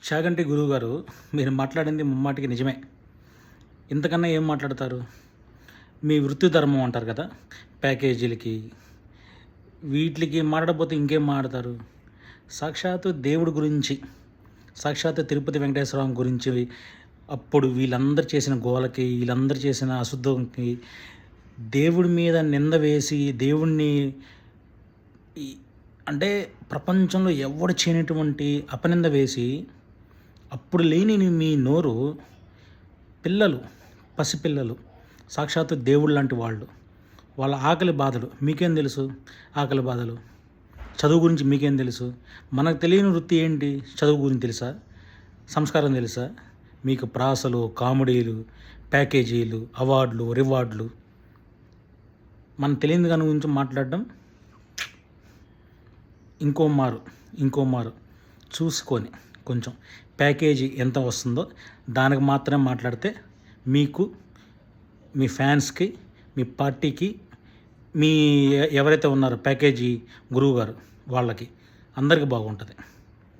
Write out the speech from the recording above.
చాగంటి గురువుగారు, మీరు మాట్లాడింది ముమ్మాటికి నిజమే. ఇంతకన్నా ఏం మాట్లాడతారు? మీ వృత్తి ధర్మం అంటారు కదా! ప్యాకేజీలకి, వీటికి మాట్లాడకపోతే ఇంకేం మాట్లాడతారు? సాక్షాత్తు దేవుడి గురించి, సాక్షాత్తు తిరుపతి వెంకటేశ్వర స్వామి గురించి, అప్పుడు వీళ్ళందరూ చేసిన గోలకి, వీళ్ళందరూ చేసిన అశుద్ధంకి, దేవుడి మీద నింద వేసి, దేవుడిని ఈ అంటే ప్రపంచంలో ఎవడు చేయనటువంటి అపనింద వేసి, అప్పుడు లేని మీ నోరు పిల్లలు, పసిపిల్లలు, సాక్షాత్తు దేవుళ్ళు లాంటి వాళ్ళు, వాళ్ళ ఆకలి బాధలు మీకేం తెలుసు? ఆకలి బాధలు, చదువు గురించి మీకేం తెలుసు? మనకు తెలియని వృత్తి ఏంటి? చదువు గురించి తెలుసా? సంస్కారం తెలుసా? మీకు ప్రాసలు, కామెడీలు, ప్యాకేజీలు, అవార్డులు, రివార్డులు, మనకు తెలియని దాని గురించి మాట్లాడడం. ఇంకో మారు చూసుకొని కొంచెం ప్యాకేజీ ఎంత వస్తుందో దానికి మాత్రమే మాట్లాడితే మీకు, మీ ఫ్యాన్స్కి, మీ పార్టీకి, మీ ఎవరైతే ఉన్నారో ప్యాకేజీ గురువు గారు వాళ్ళకి అందరికీ బాగుంటుంది.